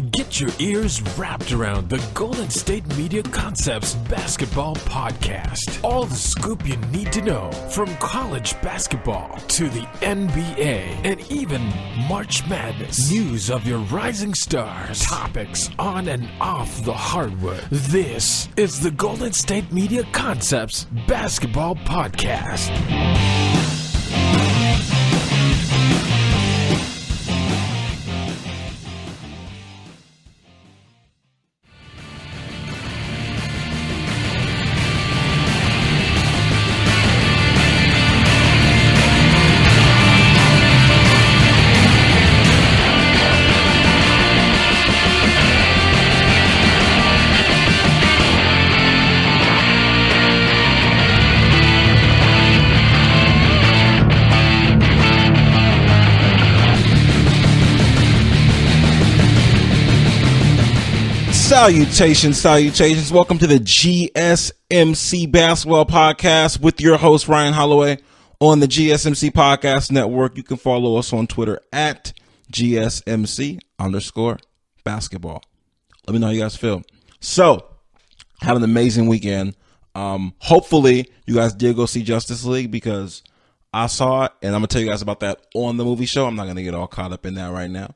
Get your ears wrapped around the Golden State Media Concepts Basketball Podcast. All the scoop you need to know from college basketball to the NBA and even March Madness. News of your rising stars. Topics on and off the hardwood. This is the Golden State Media Concepts Basketball Podcast. Salutations. Welcome to the GSMC Basketball Podcast with your host, Ryan Holloway, on the GSMC Podcast Network. You can follow us on Twitter at GSMC_basketball. Let me know how you guys feel. So, had an amazing weekend. Hopefully, you guys did go see Justice League because I saw it, and I'm going to tell you guys about that on the movie show. I'm not going to get all caught up in that right now.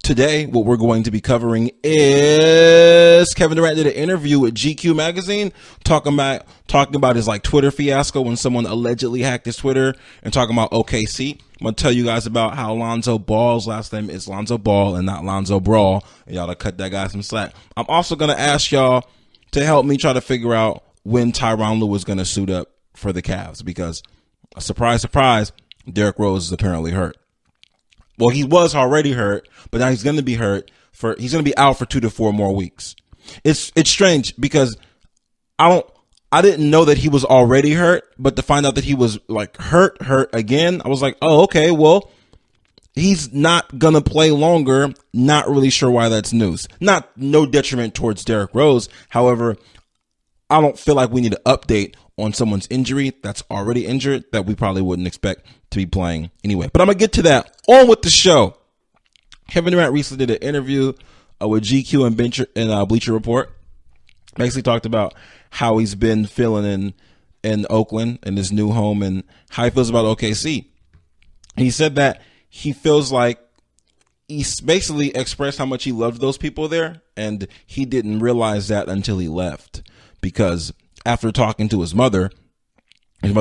Today, what we're going to be covering is Kevin Durant did an interview with GQ magazine talking about his Twitter fiasco when someone allegedly hacked his Twitter, and talking about OKC. I'm going to tell you guys about how Lonzo Ball's last name is Lonzo Ball and not Lonzo Brawl, and y'all to cut that guy some slack. I'm also going to ask y'all to help me try to figure out when Tyron Lue is going to suit up for the Cavs, because surprise, Derrick Rose is apparently hurt. Well, he was already hurt, but now he's going to be he's going to be out for 2 to 4 more weeks. It's strange because I didn't know that he was already hurt, but to find out that he was hurt again, I was like, oh, okay, well, he's not going to play longer. Not really sure why that's news. No detriment towards Derrick Rose. However, I don't feel like we need to update on someone's injury that's already injured that we probably wouldn't expect to be playing anyway. But I'm going to get to that. On with the show. Kevin Durant recently did an interview with GQ and Bleacher Report. Basically talked about how he's been feeling in Oakland, in his new home, and how he feels about OKC. He said that he feels like he's basically expressed how much he loved those people there, and he didn't realize that until he left. Because after talking to his mother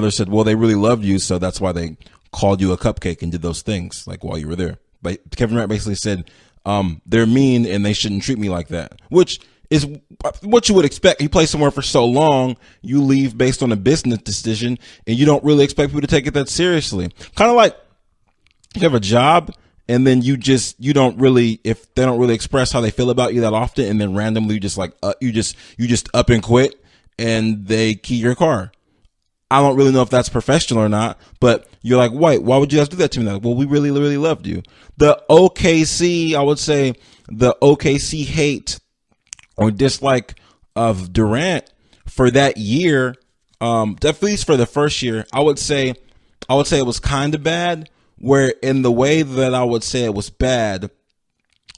said, well, they really loved you, so that's why they called you a cupcake and did those things while you were there. But Kevin Durant basically said, they're mean and they shouldn't treat me like that, which is what you would expect. You play somewhere for so long, you leave based on a business decision, and you don't really expect people to take it that seriously. Kind of like you have a job, and then you don't really, if they don't really express how they feel about you that often, and then randomly you just up and quit, and they key your car. I don't really know if that's professional or not, but you're like, why would you guys do that to me? Well, we really, really loved you. The OKC, I would say the OKC hate or dislike of Durant for that year, at least for the first year, I would say it was kind of bad, where in the way that I would say it was bad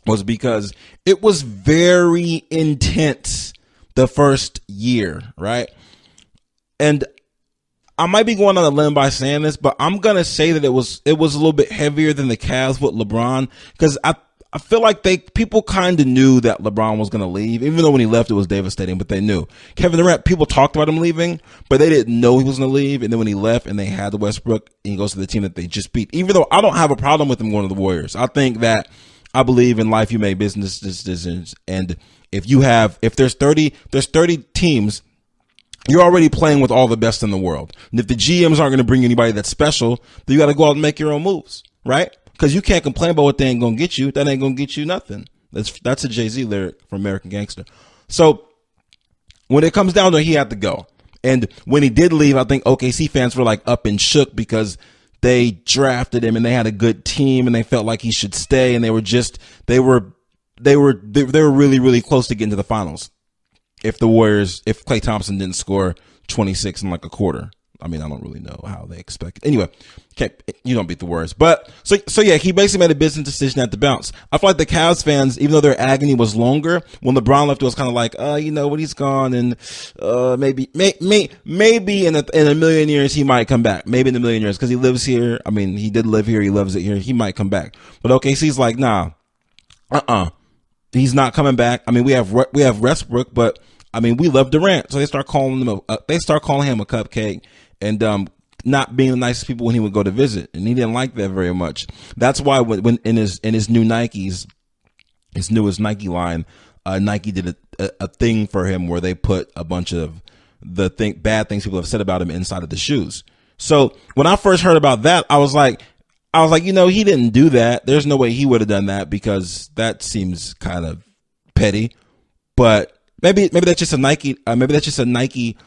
was because it was very intense the first year, right? And I might be going on a limb by saying this, but I'm going to say that it was a little bit heavier than the Cavs with LeBron, because I feel like people kind of knew that LeBron was going to leave, even though when he left, it was devastating, but they knew. Kevin Durant, people talked about him leaving, but they didn't know he was going to leave. And then when he left and they had the Westbrook, and he goes to the team that they just beat, even though I don't have a problem with him going to the Warriors. I believe in life, you make business decisions. And if there's 30 teams, you're already playing with all the best in the world. And if the GMs aren't going to bring anybody that's special, then you got to go out and make your own moves, right? Because you can't complain about what they ain't going to get you. That ain't going to get you nothing. That's a Jay-Z lyric from American Gangster. So when it comes down to it, he had to go. And when he did leave, I think OKC fans were up and shook because they drafted him and they had a good team and they felt like he should stay. And they were really, really close to getting to the finals. If Klay Thompson didn't score 26 in a quarter, I mean, I don't really know how they expect it. Anyway, you don't beat the words. But so yeah, he basically made a business decision at the bounce. I feel like the Cavs fans, even though their agony was longer, when LeBron left, it was kind of like, you know what, he's gone, and maybe in a million years he might come back. Maybe in a million years, because he lives here. I mean, he did live here. He loves it here. He might come back. But OKC's like, nah, he's not coming back. I mean, we have Westbrook, but I mean, we love Durant, so they start calling him a cupcake, and not being the nicest people when he would go to visit, and he didn't like that very much. That's why when in his new Nikes, his newest Nike line, Nike did a thing for him where they put a bunch of bad things people have said about him inside of the shoes. So when I first heard about that, I was like, you know, he didn't do that. There's no way he would have done that, because that seems kind of petty. But maybe that's just a Nike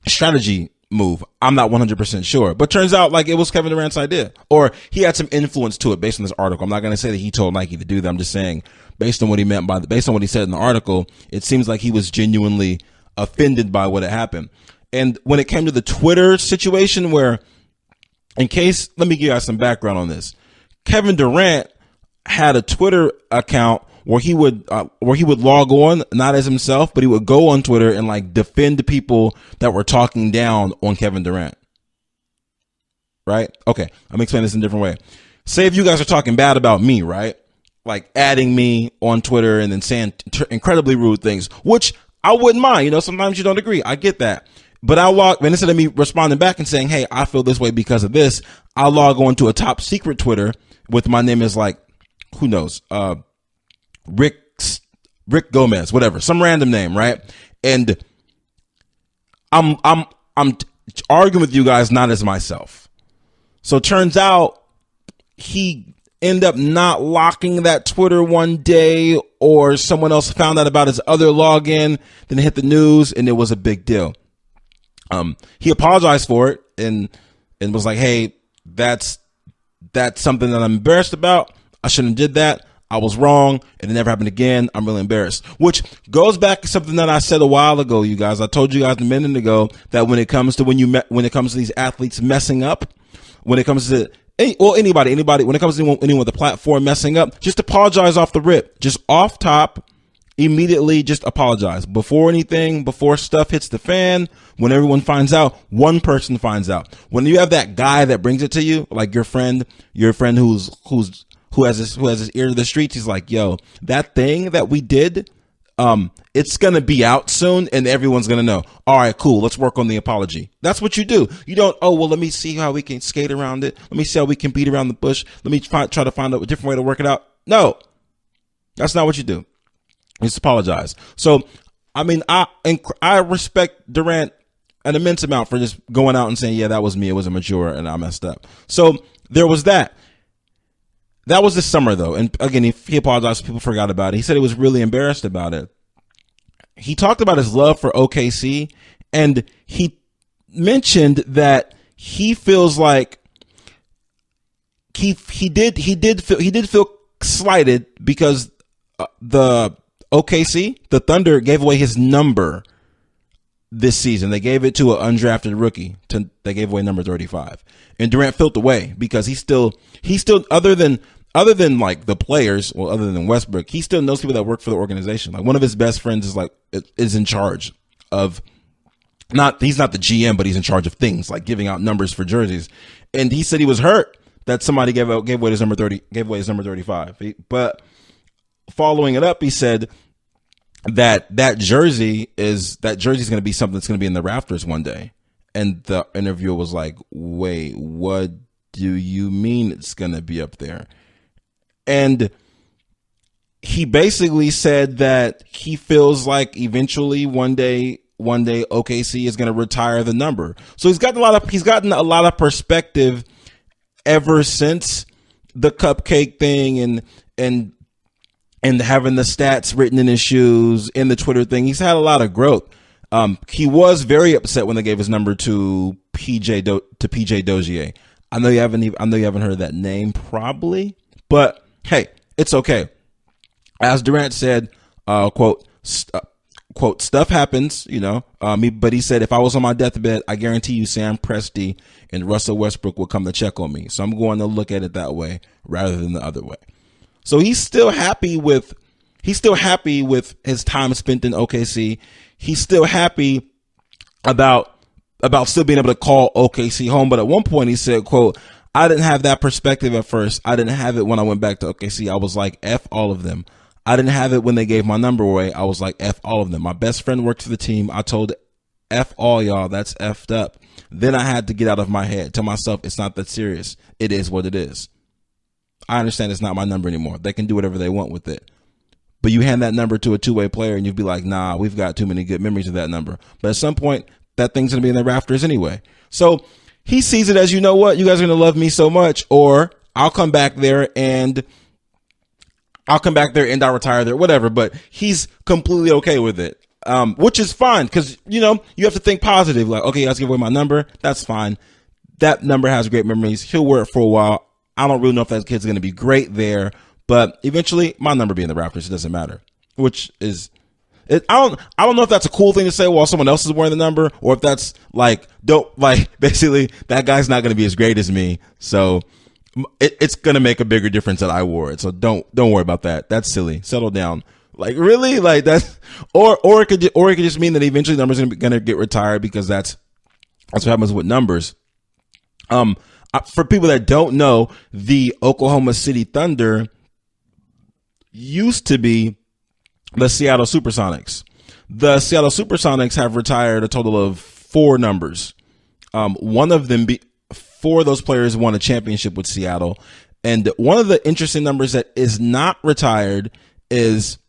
strategy move. I'm not 100% sure, but turns out like it was Kevin Durant's idea, or he had some influence to it based on this article. I'm not going to say that he told Nike to do that. I'm just saying based on what he meant based on what he said in the article, it seems like he was genuinely offended by what had happened. And when it came to the Twitter situation, where, let me give you guys some background on this. Kevin Durant had a Twitter account where he would log on, not as himself, but he would go on Twitter and like defend the people that were talking down on Kevin Durant. Right? Okay. I'm gonna explain this in a different way. Say if you guys are talking bad about me, right? Like adding me on Twitter and then saying incredibly rude things, which I wouldn't mind. You know, sometimes you don't agree. I get that. But and instead of me responding back and saying, hey, I feel this way because of this, I'll log on to a top secret Twitter with my name is like, who knows, Rick Gomez, whatever, some random name, right? And I'm arguing with you guys not as myself. So it turns out he ended up not locking that Twitter one day, or someone else found out about his other login, then it hit the news, and it was a big deal. He apologized for it and was like, hey, that's something that I'm embarrassed about. I shouldn't have did that. I was wrong, and it never happened again. I'm really embarrassed, which goes back to something that I said a while ago, you guys. I told you guys a minute ago that when it comes to these athletes messing up, when it comes to anybody, when it comes to anyone with a platform messing up, just apologize off the rip, just off top, immediately, just apologize before stuff hits the fan. When everyone finds out, one person finds out. When you have that guy that brings it to you, like your friend who has his ear to the streets, he's like, yo, that thing that we did, it's going to be out soon and everyone's going to know. All right, cool. Let's work on the apology. That's what you do. You don't, let me see how we can skate around it. Let me see how we can beat around the bush. Let me try to find a different way to work it out. No, that's not what you do. Just apologize. So, I mean, I respect Durant an immense amount for just going out and saying, yeah, that was me. It was immature and I messed up. So there was that. That was this summer, though. And again, he apologized. People forgot about it. He said he was really embarrassed about it. He talked about his love for OKC, and he mentioned that he feels like he did feel slighted because the Thunder gave away his number this season. They gave it to an undrafted rookie. They gave away number 35, and Durant felt the way because he still other than like the players, well, other than Westbrook, he still knows people that work for the organization. Like one of his best friends is in charge of he's not the GM, but he's in charge of things like giving out numbers for jerseys. And he said he was hurt that somebody gave away his number 35. But following it up, he said that jersey is going to be something that's going to be in the rafters one day. And the interviewer was like, wait, what do you mean it's going to be up there? And he basically said that he feels like eventually one day OKC is going to retire the number. So he's gotten a lot of perspective ever since the cupcake thing and having the stats written in his shoes in the Twitter thing. He's had a lot of growth. He was very upset when they gave his number to PJ Dozier. I know you haven't heard of that name probably, but hey, it's okay. As Durant said, quote, quote, stuff happens, but he said, if I was on my deathbed, I guarantee you Sam Presti and Russell Westbrook would come to check on me. So I'm going to look at it that way rather than the other way. So he's still happy with his time spent in OKC. He's still happy about still being able to call OKC home. But at one point he said, quote, I didn't have that perspective at first. I didn't have it when I went back to OKC. I was like, F all of them. I didn't have it when they gave my number away. I was like, F all of them. My best friend worked for the team. I told F all y'all. That's effed up. Then I had to get out of my head, tell myself it's not that serious. It is what it is. I understand it's not my number anymore. They can do whatever they want with it. But you hand that number to a two-way player and you'd be like, nah, we've got too many good memories of that number. But at some point, that thing's going to be in the rafters anyway. So he sees it as, you know what, you guys are going to love me so much, or I'll come back there and I retire there, whatever. But he's completely okay with it, which is fine because, you have to think positive. Like, okay, let's give away my number. That's fine. That number has great memories. He'll wear it for a while. I don't really know if that kid's going to be great there, but eventually my number being the Raptors, it doesn't matter, which is it. I don't know if that's a cool thing to say while someone else is wearing the number, or if that's basically that guy's not going to be as great as me. So it's going to make a bigger difference that I wore it. So don't worry about that. That's silly. Settle down. Like, really? Like, that's, or it could just mean that eventually the number's going to get retired, because that's what happens with numbers. For people that don't know, the Oklahoma City Thunder used to be the Seattle Supersonics. The Seattle Supersonics have retired a total of 4 numbers. One of them, 4 of those players won a championship with Seattle. And one of the interesting numbers that is not retired is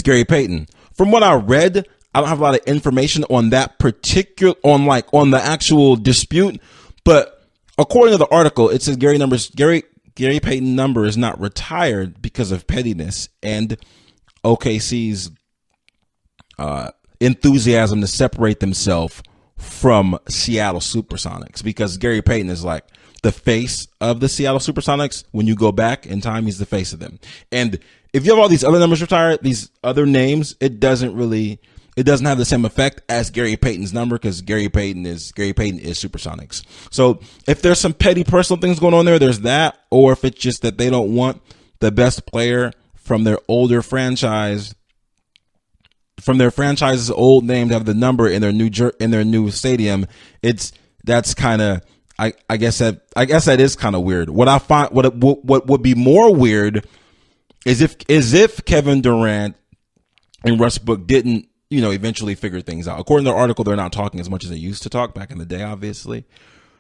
Gary Payton. From what I read, I don't have a lot of information on that particular, on the actual dispute, but according to the article, it says Gary Payton number is not retired because of pettiness and OKC's enthusiasm to separate themselves from Seattle Supersonics, because Gary Payton is like the face of the Seattle Supersonics. When you go back in time, he's the face of them. And if you have all these other numbers retired, these other names, it doesn't have the same effect as Gary Payton's number, because Gary Payton is Supersonics. So if there's some petty personal things going on there's that, or if it's just that they don't want the best player from their older franchise, from their franchise's old name, to have the number in their new stadium, that's kind of, I guess that is kind of weird. What I find, what would be more weird is if Kevin Durant and Westbrook didn't, eventually figure things out. According to the article, they're not talking as much as they used to talk back in the day, obviously.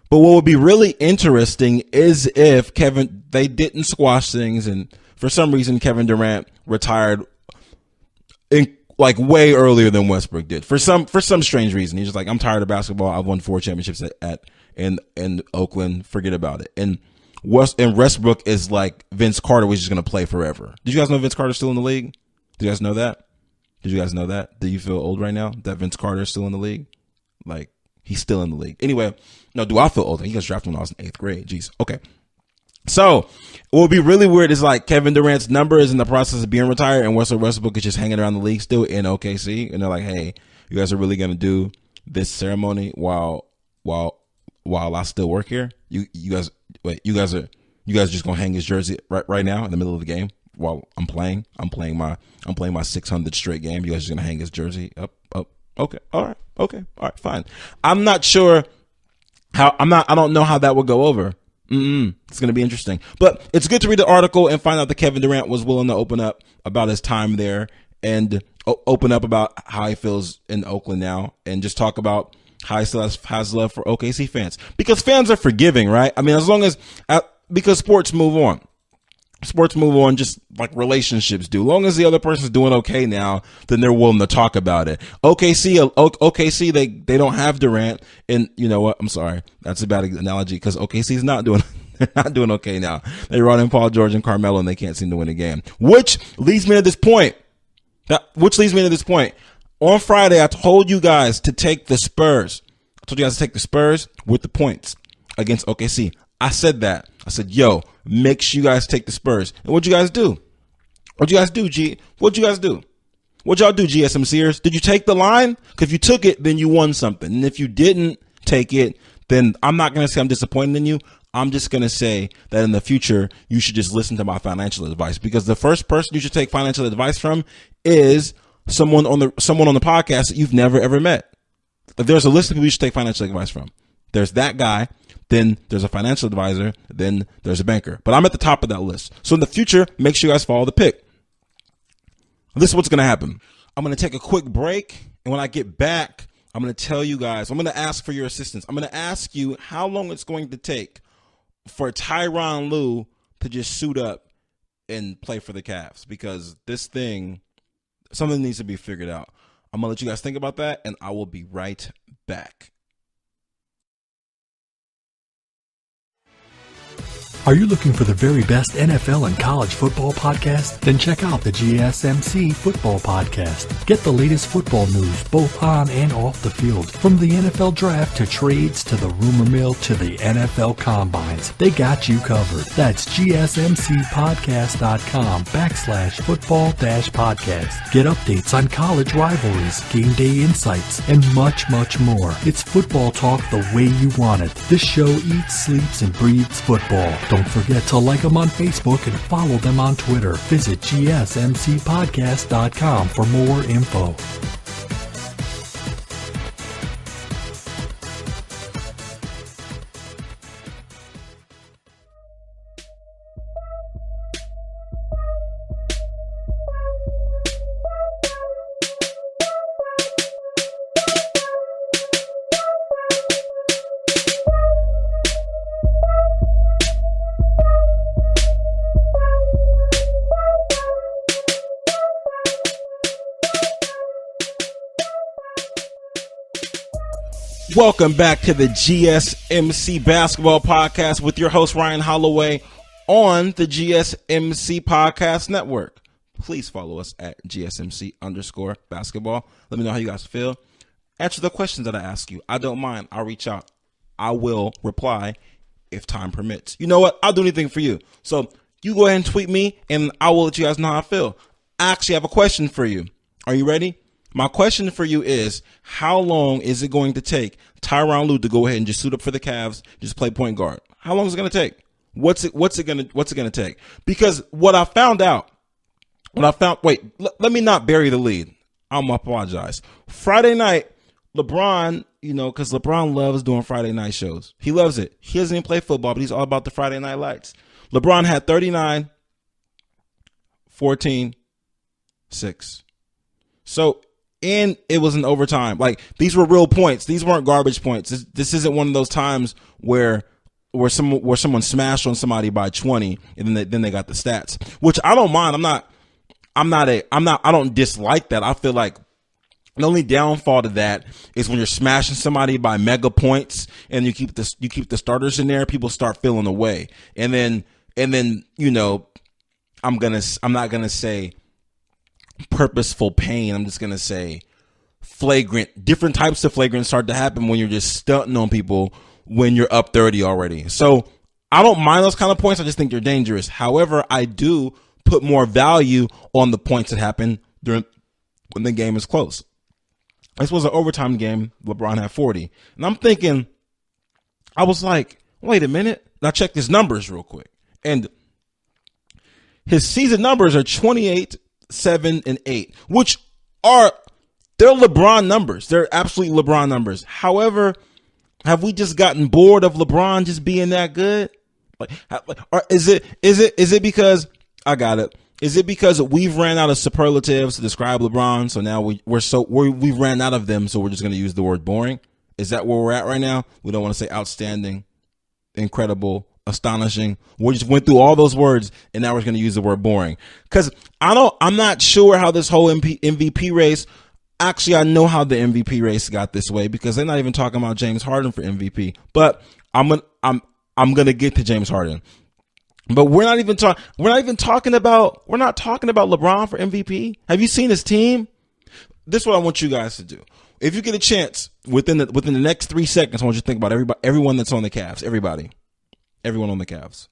But what would be really interesting is if they didn't squash things, and for some reason Kevin Durant retired way earlier than Westbrook did. For some strange reason, he's just like, I'm tired of basketball. I've won 4 championships in Oakland. Forget about it. And Westbrook is like Vince Carter, was just going to play forever. Did you guys know Vince Carter's still in the league? Did you guys know that? Do you feel old right now that Vince Carter is still in the league? Like, he's still in the league. Anyway, no, do I feel old? He got drafted when I was in 8th grade. Jeez. Okay. So what would be really weird is like Kevin Durant's number is in the process of being retired, and Russell Westbrook is just hanging around the league still in OKC. And they're like, hey, you guys are really going to do this ceremony while I still work here? You guys just going to hang his jersey right now in the middle of the game while I'm playing my 600th straight game. You guys are going to hang his jersey up. Okay. All right. Fine. I'm not sure I don't know how that would go over. It's going to be interesting, but it's good to read the article and find out that Kevin Durant was willing to open up about his time there, and open up about how he feels in Oakland now, and just talk about how he still has love for OKC fans, because fans are forgiving, right? I mean, because sports move on. Sports move on just like relationships do. As long as the other person's doing okay now, then they're willing to talk about it. OKC, they don't have Durant, and you know what? I'm sorry, that's a bad analogy, because OKC's not doing okay now. They brought in Paul George and Carmelo, and they can't seem to win a game. Which leads me to this point. On Friday, I told you guys to take the Spurs. With the points against OKC. I said that. I said, yo, make sure you guys take the Spurs. And what'd you guys do? G? What'd you guys do? What'd y'all do, GSMCers? Did you take the line? Because if you took it, then you won something. And if you didn't take it, then I'm not going to say I'm disappointed in you. I'm just going to say that in the future, you should just listen to my financial advice, because the first person you should take financial advice from is someone on the podcast that you've never, ever met. If there's a list of people you should take financial advice from, there's that guy, then there's a financial advisor, then there's a banker. But I'm at the top of that list. So in the future, make sure you guys follow the pick. This is what's going to happen. I'm going to take a quick break, and when I get back, I'm going to tell you guys, I'm going to ask for your assistance. I'm going to ask you how long it's going to take for Tyron Lue to just suit up and play for the Cavs, because this thing, something needs to be figured out. I'm going to let you guys think about that, and I will be right back. Are you looking for the very best NFL and college football podcast? Then check out the GSMC Football Podcast. Get the latest football news both on and off the field. From the NFL Draft to trades to the rumor mill to the NFL Combines, they got you covered. That's GSMCpodcast.com/football-podcast. Get updates on college rivalries, game day insights, and much, much more. It's football talk the way you want it. This show eats, sleeps, and breathes football. Don't forget to like them on Facebook and follow them on Twitter. Visit GSMCpodcast.com for more info. Welcome back to the GSMC Basketball Podcast with your host, Ryan Holloway, on the GSMC Podcast Network. Please follow us at GSMC_basketball. Let me know how you guys feel. Answer the questions that I ask you. I don't mind. I'll reach out. I will reply if time permits. You know what? I'll do anything for you. So you go ahead and tweet me, and I will let you guys know how I feel. I actually have a question for you. Are you ready? My question for you is, how long is it going to take Tyron Lue to go ahead and just suit up for the Cavs, just play point guard? How long is it going to take? What's it going to take? Because let me not bury the lead. I'm apologize. Friday night, LeBron, because LeBron loves doing Friday night shows. He loves it. He doesn't even play football, but he's all about the Friday night lights. LeBron had 39, 14, 6. So, and it was an overtime. Like, these were real points. These weren't garbage points. This isn't one of those times where someone smashed on somebody by 20 and then they got the stats, which I don't mind. I don't dislike that. I feel like the only downfall to that is when you're smashing somebody by mega points and you keep the starters in there, people start feeling away. And then I'm not gonna say purposeful pain. I'm just gonna say flagrant. Different types of flagrant start to happen when you're just stunting on people when you're up 30 already. So I don't mind those kind of points. I just think they're dangerous. However, I do put more value on the points that happen when the game is close. This was an overtime game. LeBron had 40, and I'm thinking, I was like, wait a minute. Now check his numbers real quick, and his season numbers are 28, 7, and 8, which they're LeBron numbers. They're absolutely LeBron numbers. However, have we just gotten bored of LeBron just being that good? Or is it because I got it? Is it because we've ran out of superlatives to describe LeBron? So now we've ran out of them. So we're just going to use the word boring. Is that where we're at right now? We don't want to say outstanding, incredible, astonishing. We just went through all those words, and now we're going to use the word boring. Because I'm not sure how this whole MVP race. Actually, I know how the MVP race got this way, because they're not even talking about James Harden for MVP. But I'm gonna get to James Harden. But we're not talking about LeBron for MVP. Have you seen his team? This is what I want you guys to do. If you get a chance within the next 3 seconds, I want you to think about everyone that's on the Cavs. Everyone on the Cavs.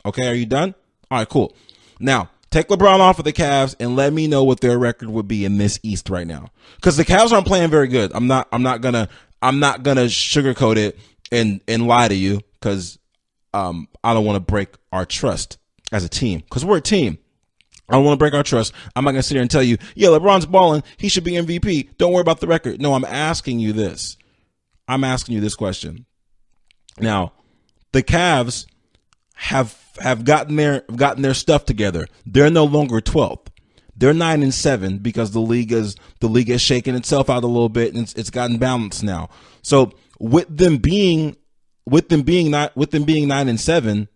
Okay, are you done? All right, cool. Now Take LeBron off of the Cavs and let me know what their record would be in this East right now. Because the Cavs aren't playing very good. I'm not gonna sugarcoat it and lie to you, because I don't want to break our trust as a team, because we're a team. I don't want to break our trust. I'm not going to sit here and tell you, yeah, LeBron's balling, he should be MVP. Don't worry about the record. No, I'm asking you this. I'm asking you this question. Now, the Cavs have gotten their stuff together. They're no longer 12th. They're 9-7 because the league is shaking itself out a little bit, and it's gotten balanced now. So with them being 9-7,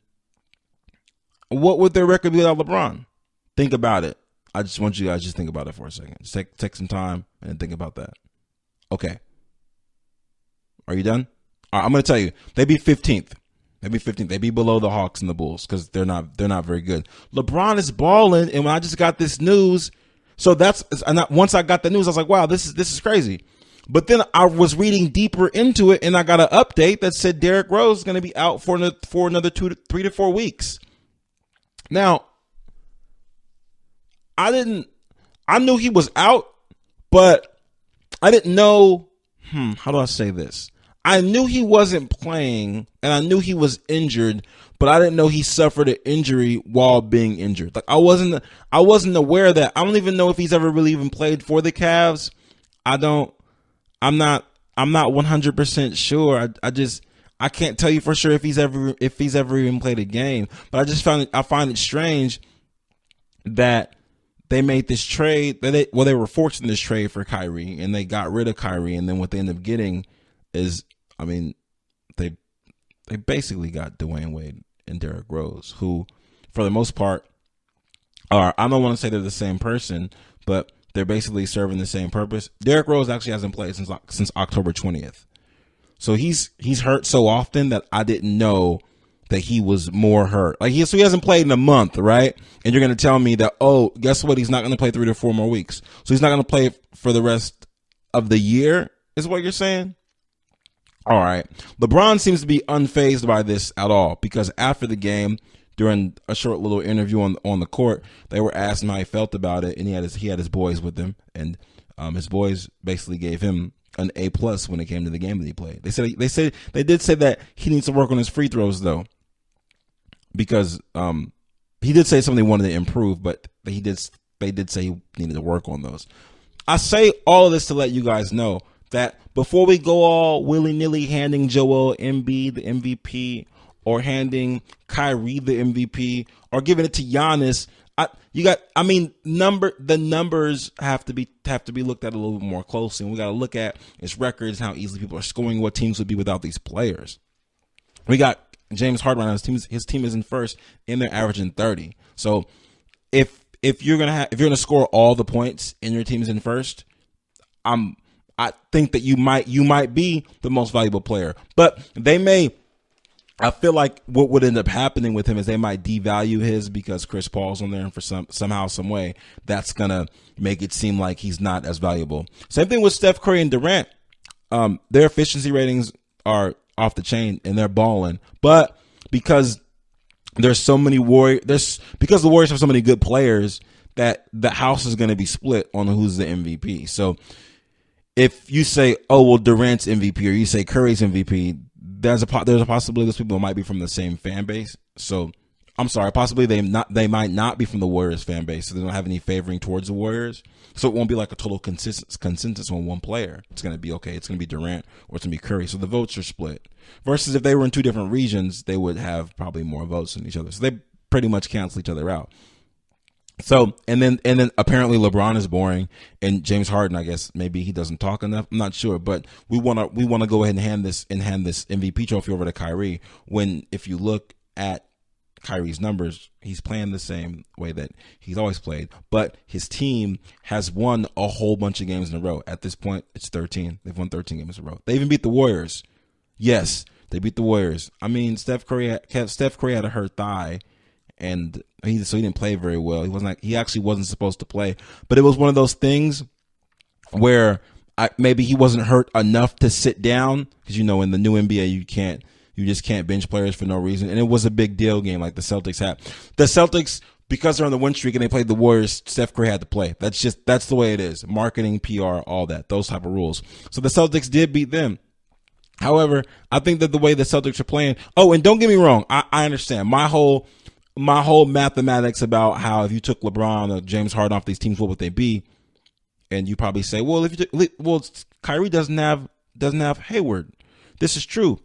what would their record be without LeBron? Think about it. I just want you guys just think about it for a second. Just take some time and think about that. Okay. Are you done? All right, I'm going to tell you. They'd be 15th. They'd be below the Hawks and the Bulls because they're not very good. LeBron is balling, and when I just got this news, so once I got the news, I was like, wow, this is crazy. But then I was reading deeper into it, and I got an update that said Derrick Rose is going to be out for another 3 to 4 weeks. Now, I knew he was out, but I didn't know, how do I say this? I knew he wasn't playing, and I knew he was injured, but I didn't know he suffered an injury while being injured. Like I wasn't aware of that. I don't even know if he's ever really even played for the Cavs. I'm not 100% sure. I can't tell you for sure if he's ever even played a game, but I find it strange that they made this trade. They were forced in this trade for Kyrie, and they got rid of Kyrie, and then what they end up getting is, I mean, they basically got Dwayne Wade and Derrick Rose, who, for the most part, are, I don't want to say they're the same person, but they're basically serving the same purpose. Derrick Rose actually hasn't played since October 20th. So he's hurt so often that I didn't know that he was more hurt. So he hasn't played in a month, right? And you're going to tell me that, oh, guess what? He's not going to play 3 to 4 more weeks. So he's not going to play for the rest of the year, is what you're saying? All right. LeBron seems to be unfazed by this at all, because after the game, during a short little interview on the court, they were asking how he felt about it, and he had his boys with him, and his boys basically gave him an A+ when it came to the game that he played. They did say that he needs to work on his free throws though, because he did say something he wanted to improve, but they did say he needed to work on those. I say all of this to let you guys know that before we go all willy-nilly handing Joel Embiid the MVP, or handing Kyrie the MVP, or giving it to Giannis, the numbers have to be looked at a little bit more closely, and we got to look at his records, how easily people are scoring, what teams would be without these players. We got James Harden. His team is in first, and they're averaging 30. So if you're gonna score all the points and your team is in first, I think that you might be the most valuable player, but I feel like what would end up happening with him is they might devalue his, because Chris Paul's on there, and for somehow, some way, that's gonna make it seem like he's not as valuable. Same thing with Steph Curry and Durant. Their efficiency ratings are off the chain, and they're balling, but because there's so many because the Warriors have so many good players, that the house is going to be split on who's the MVP. So if you say, oh, well, Durant's MVP, or you say Curry's MVP, there's a possibility those people might be from the same fan base. So I'm sorry, possibly they might not be from the Warriors fan base, so they don't have any favoring towards the Warriors. So it won't be like a total consensus on one player. It's going to be, okay, it's going to be Durant or it's going to be Curry. So the votes are split. Versus if they were in 2 different regions, they would have probably more votes than each other. So they pretty much cancel each other out. So, and then apparently LeBron is boring, and James Harden, I guess maybe he doesn't talk enough. I'm not sure, but we want to go ahead and hand this MVP trophy over to Kyrie, when if you look at Kyrie's numbers, he's playing the same way that he's always played, but his team has won a whole bunch of games in a row. At this point, it's 13. They've won 13 games in a row. They even beat the Warriors. Yes, they beat the Warriors. I mean, Steph Curry had a hurt thigh, and he didn't play very well. He actually wasn't supposed to play, but it was one of those things where maybe he wasn't hurt enough to sit down, because in the new NBA you just can't bench players for no reason, and it was a big deal game like the Celtics had. The Celtics because they're on the win streak and they played the Warriors, Steph Curry had to play. That's the way it is. Marketing, PR, all that, those type of rules. So the Celtics did beat them. However, I think that the way the Celtics are playing, and don't get me wrong, I understand my whole mathematics about how if you took LeBron or James Harden off these teams, what would they be? And you probably say, well, Kyrie doesn't have Hayward. This is true.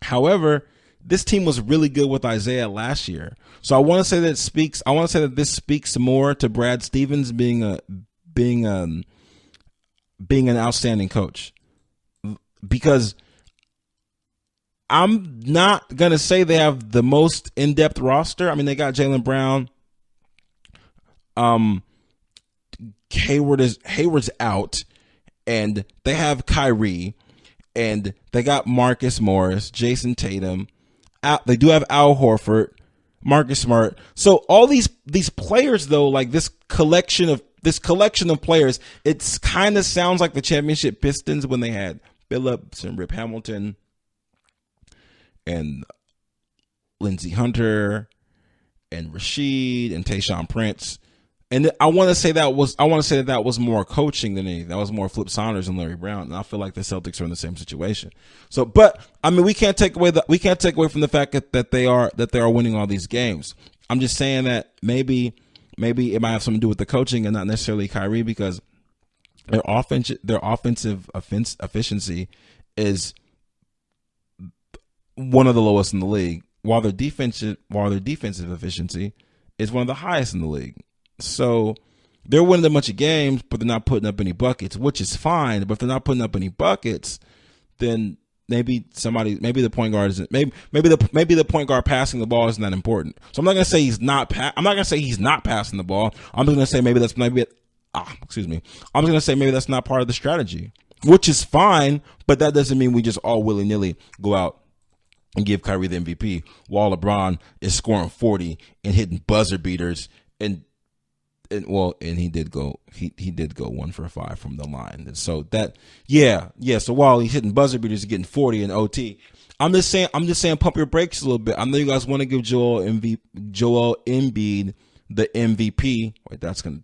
However, this team was really good with Isaiah last year. So I want to say that this speaks more to Brad Stevens being an outstanding coach. Because I'm not going to say they have the most in-depth roster. I mean, they got Jaylen Brown. Hayward's out, and they have Kyrie, and they got Marcus Morris, Jason Tatum. They do have Al Horford, Marcus Smart. So all these players, though, like this collection of players, it kind of sounds like the championship Pistons when they had Billups and Rip Hamilton and Lindsey Hunter and Rasheed and Tayshaun Prince. And I want to say that was more coaching than anything. That was more Flip Saunders and Larry Brown. And I feel like the Celtics are in the same situation. So, but I mean, we can't take away from the fact that they are winning all these games. I'm just saying that maybe it might have something to do with the coaching and not necessarily Kyrie, because their offensive efficiency is one of the lowest in the league, while their defensive efficiency is one of the highest in the league. So they're winning a bunch of games, but they're not putting up any buckets, which is fine. But if they're not putting up any buckets, then maybe the point guard isn't. Maybe the point guard passing the ball isn't that important. So I'm not gonna say he's not passing the ball. I'm just gonna say maybe that's I'm just gonna say maybe that's not part of the strategy, which is fine. But that doesn't mean we just all willy nilly go out and give Kyrie the MVP while LeBron is scoring 40 and hitting buzzer beaters and he did go 1 for 5 from the line. And so that so while he's hitting buzzer beaters, he's getting 40 in OT. I'm just saying pump your brakes a little bit. I know you guys want to give Joel Embiid the MVP. Wait, that's gonna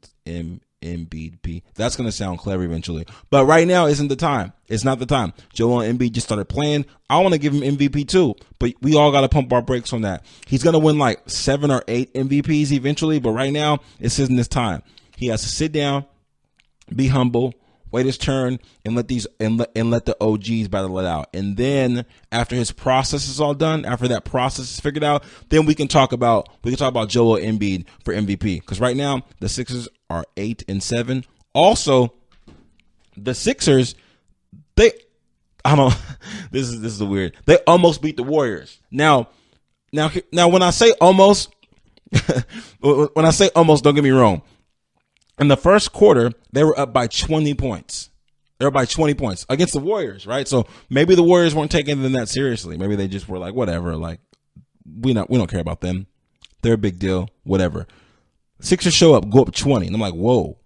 MVP. That's gonna sound clever eventually, but right now isn't the time. It's not the time. Joel Embiid just started playing. I want to give him MVP too, but we all got to pump our brakes on that. He's gonna win like 7 or 8 MVPs eventually, but right now it's isn't his time. He has to sit down, be humble, wait his turn, and let the OGs battle it out. And then after his process is all done, after that process is figured out, then we can talk about Joel Embiid for MVP. Because right now the Sixers are 8-7. Also, the Sixers, this is weird. They almost beat the Warriors. Now when I say almost, don't get me wrong. In the first quarter, they were up by 20 points. They were by 20 points against the Warriors, right? So maybe the Warriors weren't taking them that seriously. Maybe they just were like, whatever, like we don't care about them. They're a big deal, whatever. Sixers show up, go up 20, and I'm like, whoa.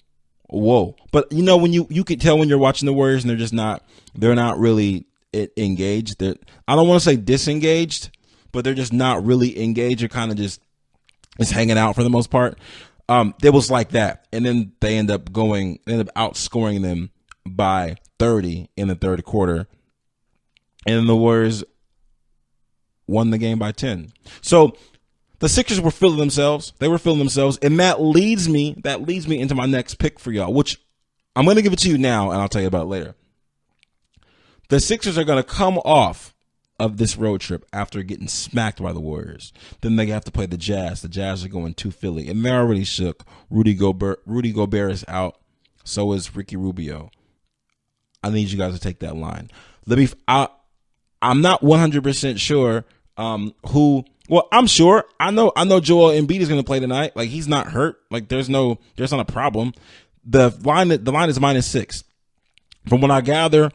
But you know, when you can tell when you're watching the Warriors and they're not really engaged. I don't want to say disengaged, but they're just not really engaged. They're kind of just hanging out for the most part. It was like that, and then they end up outscoring them by 30 in the third quarter, and then the Warriors won the game by 10. So the Sixers were feeling themselves. They were feeling themselves, and that leads me into my next pick for y'all, which I'm going to give it to you now, and I'll tell you about it later. The Sixers are going to come off of this road trip after getting smacked by the Warriors. Then they have to play the Jazz. The Jazz are going to Philly, and they're already shook. Rudy Gobert is out. So is Ricky Rubio. I need you guys to take that line. I'm not 100% sure who. Well, I'm sure. I know Joel Embiid is going to play tonight. Like, he's not hurt. Like, there's not a problem. The line is -6. From what I gather,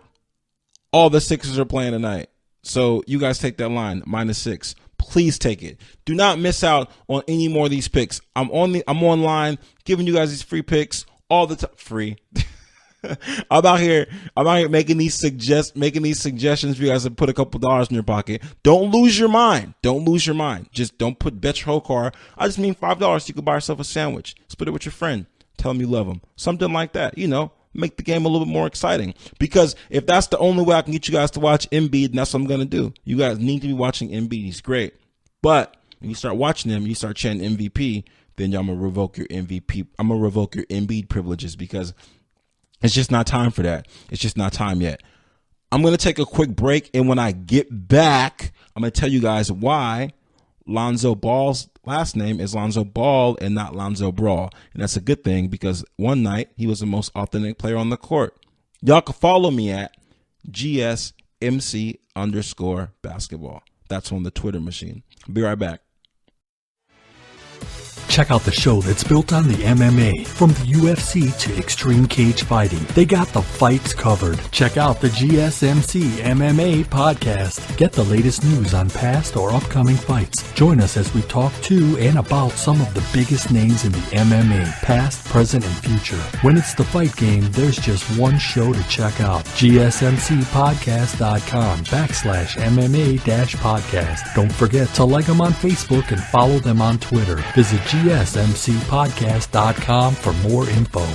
all the Sixers are playing tonight. So you guys take that line, -6. Please take it. Do not miss out on any more of these picks. I'm online giving you guys these free picks all the time. Free. I'm out here making these suggestions for you guys to put a couple dollars in your pocket. Don't lose your mind. Just don't bet your whole car. I just mean $5. You could buy yourself a sandwich, split it with your friend, tell them you love them, something like that. Make the game a little bit more exciting. Because if that's the only way I can get you guys to watch Embiid, then that's what I'm gonna do. You guys need to be watching Embiid. He's great, but when you start watching him, you start chanting MVP, then I'm gonna revoke your MVP. I'm gonna revoke your Embiid privileges because it's just not time for that. It's just not time yet. I'm going to take a quick break, and when I get back, I'm going to tell you guys why Lonzo Ball's last name is Lonzo Ball and not Lonzo Brawl. And that's a good thing because one night he was the most authentic player on the court. Y'all can follow me at GSMC_basketball. That's on the Twitter machine. I'll be right back. Check out the show that's built on the MMA. From the UFC to extreme cage fighting, they got the fights covered. Check out the GSMC MMA podcast. Get the latest news on past or upcoming fights. Join us as we talk to and about some of the biggest names in the MMA, past, present, and future. When it's the fight game, there's just one show to check out. GSMCpodcast.com/MMA-podcast. Don't forget to like them on Facebook and follow them on Twitter. Visit GSMCpodcast.com for more info.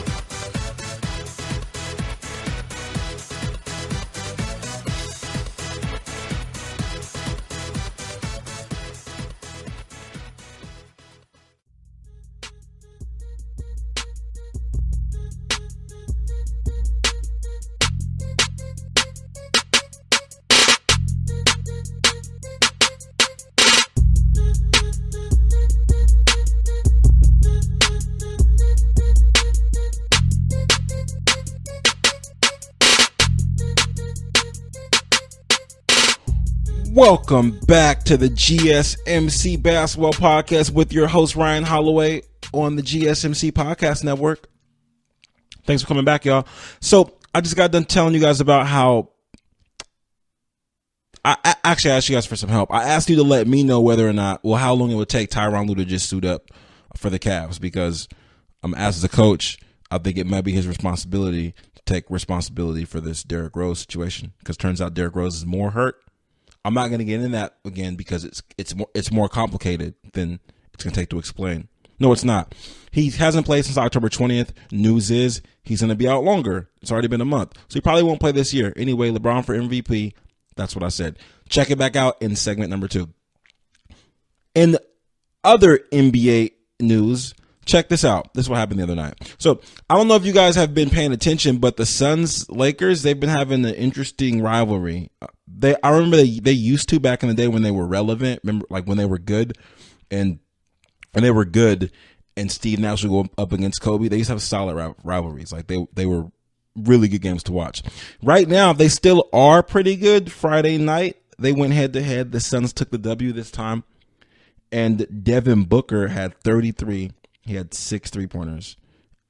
Welcome back to the GSMC Basketball Podcast with your host, Ryan Holloway, on the GSMC Podcast Network. Thanks for coming back, y'all. So I just got done telling you guys about how I actually asked you guys for some help. I asked you to let me know whether or not, how long it would take Tyron Lue to just suit up for the Cavs, because as a coach, I think it might be his responsibility to take responsibility for this Derrick Rose situation, because turns out Derrick Rose is more hurt. I'm not going to get into that again because it's more complicated than it's going to take to explain. No, it's not. He hasn't played since October 20th. News is he's going to be out longer. It's already been a month. So he probably won't play this year. Anyway, LeBron for MVP. That's what I said. Check it back out in segment number 2. In other NBA news, check this out. This is what happened the other night. So I don't know if you guys have been paying attention, but the Suns Lakers, they've been having an interesting rivalry. I remember they used to back in the day when they were relevant. Remember, like when they were good, and Steve Nash would go up against Kobe. They used to have solid rivalries. Like they were really good games to watch. Right now, they still are pretty good. Friday night, they went head to head. The Suns took the W this time, and Devin Booker had 33. He had 6 3-pointers,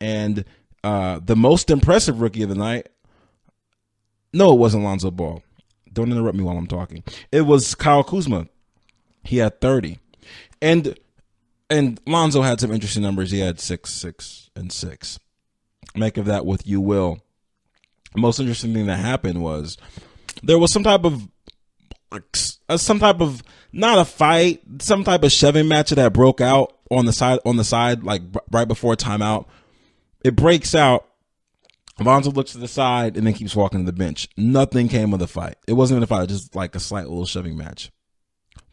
and the most impressive rookie of the night. No, it wasn't Lonzo Ball. Don't interrupt me while I'm talking. It was Kyle Kuzma. He had 30. And Lonzo had some interesting numbers. He had 6, 6, and 6. Make of that what you will. The most interesting thing that happened was there was some type of not a fight, some type of shoving match that broke out on the side, like right before timeout. It breaks out. Lonzo looks to the side and then keeps walking to the bench. Nothing came of the fight. It wasn't even a fight, just like a slight little shoving match.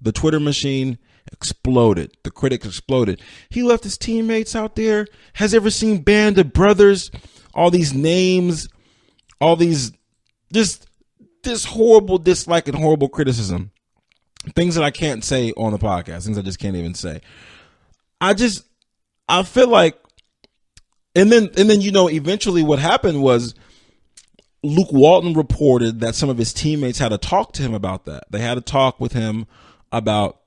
The Twitter machine exploded. The critics exploded. He left his teammates out there. Has ever seen Band of Brothers? All these names, all these, this horrible dislike and horrible criticism. Things that I can't say on the podcast. Things I just can't even say. I feel like, and then eventually what happened was Luke Walton reported that some of his teammates had to talk to him about that. They had to talk with him about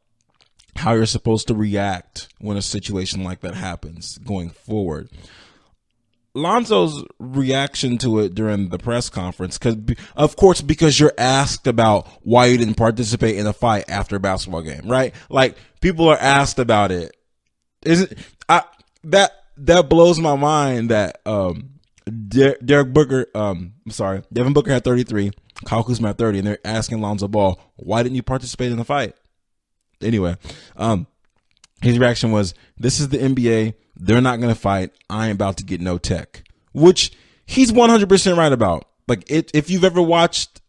how you're supposed to react when a situation like that happens going forward. Lonzo's reaction to it during the press conference, because you're asked about why you didn't participate in a fight after a basketball game, right? Like, people are asked about it. That blows my mind that Devin Booker had 33, Kyle Kuzma had 30, and they're asking Lonzo Ball, why didn't you participate in the fight? Anyway, his reaction was, this is the NBA. They're not going to fight. I ain't about to get no tech, which he's 100% right about. Like, if you've ever watched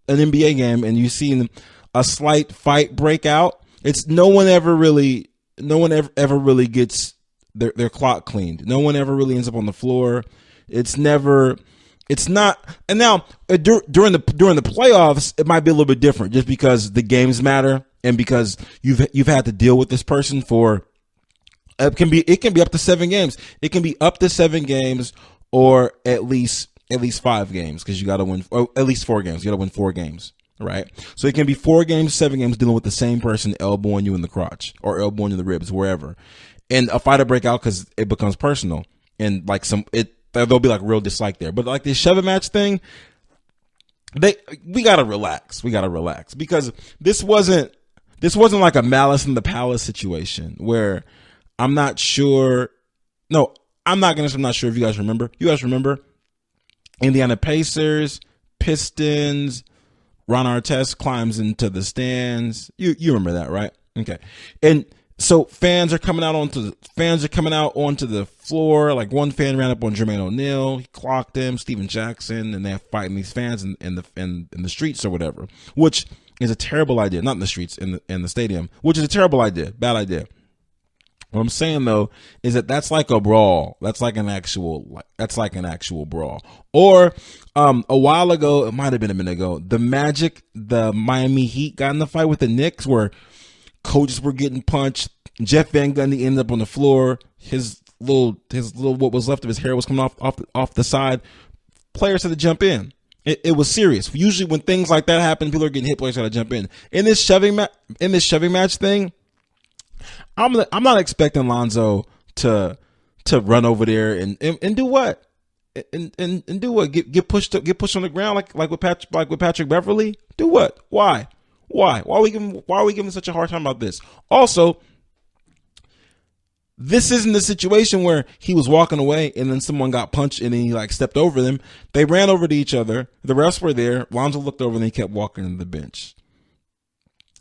an NBA game and you've seen a slight fight break out, no one ever really gets their clock cleaned. No one ever really ends up on the floor. It's not. And now during the playoffs, it might be a little bit different, just because the games matter and because you've had to deal with this person for. It can be up to 7 games. It can be up to 7 games, or at least 5 games, because you got to win, or at least 4 games. You got to win 4 games, right? So it can be 4 games, 7 games, dealing with the same person elbowing you in the crotch or elbowing you in the ribs, wherever, and a fight will break out because it becomes personal, and like there'll be like real dislike there. But like this shoving match thing, we gotta relax. We gotta relax, because this wasn't like a Malice in the Palace situation where. I'm not sure if you guys remember. You guys remember Indiana Pacers, Pistons, Ron Artest climbs into the stands. You remember that, right? Okay. And so fans are coming out onto the floor. Like, one fan ran up on Jermaine O'Neal, he clocked him, Steven Jackson, and they're fighting these fans in the streets or whatever, which is a terrible idea. Not in the streets, in the stadium, which is a terrible idea, bad idea. What I'm saying, though, is that that's like a brawl. That's like an actual brawl. Or a while ago, it might have been a minute ago, the Miami Heat got in the fight with the Knicks, where coaches were getting punched. Jeff Van Gundy ended up on the floor. His little what was left of his hair was coming off the side. Players had to jump in. It was serious. Usually when things like that happen, people are getting hit. Players had to jump in. In this shoving match thing, I'm not expecting Lonzo to run over there and do what and do what, get pushed on the ground like with Patrick Beverley. Do what? Why are we giving such a hard time about this? Also, this isn't the situation where he was walking away and then someone got punched and then he like stepped over them. They ran over to each other. The refs were there. Lonzo looked over and he kept walking to the bench.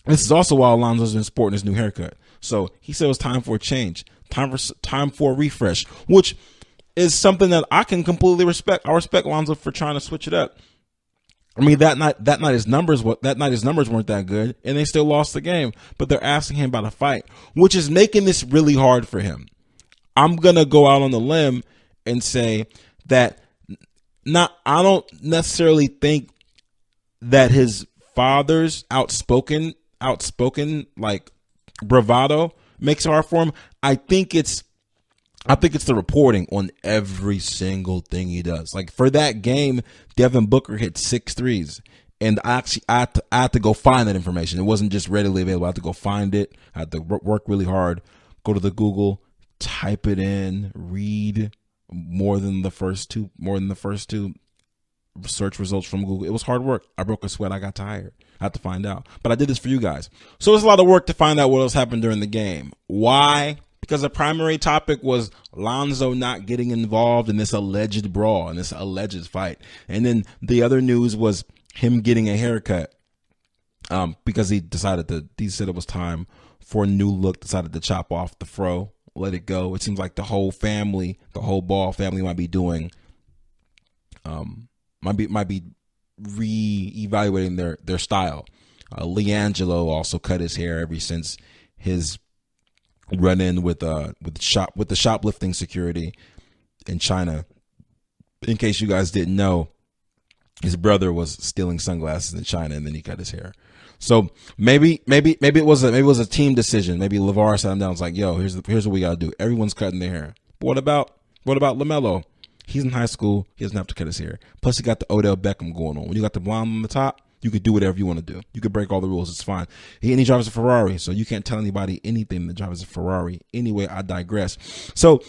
This is also while Lonzo's been sporting his new haircut. So he said it was time for a change, time for a refresh, which is something that I can completely respect. I respect Lonzo for trying to switch it up. I mean, that night his numbers weren't that good, and they still lost the game. But they're asking him about a fight, which is making this really hard for him. I'm gonna go out on the limb and say that I don't necessarily think that his father's outspoken like bravado makes it hard for him. I think it's the reporting on every single thing he does. Like, for that game, Devin Booker hit 6 threes, and I had to go find that information. It wasn't just readily available. I had to go find it. I had to work really hard, go to the Google, type it in, read more than the first two search results from Google. It was hard work. I broke a sweat. I got tired. I had to find out. But I did this for you guys. So it's a lot of work to find out what else happened during the game. Why? Because the primary topic was Lonzo not getting involved in this alleged brawl and this alleged fight. And then the other news was him getting a haircut because he said it was time for a new look, decided to chop off the fro, let it go. It seems like the whole Ball family might be doing might be re-evaluating their style. LiAngelo also cut his hair ever since his run-in with the shoplifting security in China. In case you guys didn't know, his brother was stealing sunglasses in China, and then he cut his hair. So maybe it was a team decision. Maybe LeVar sat him down and was like, "Yo, here's what we gotta do. Everyone's cutting their hair. But what about LaMelo? He's in high school. He doesn't have to cut his hair. Plus, he got the Odell Beckham going on. When you got the blonde on the top, you could do whatever you want to do. You could break all the rules. It's fine. He drives a Ferrari, so you can't tell anybody anything that drives a Ferrari. Anyway, I digress. So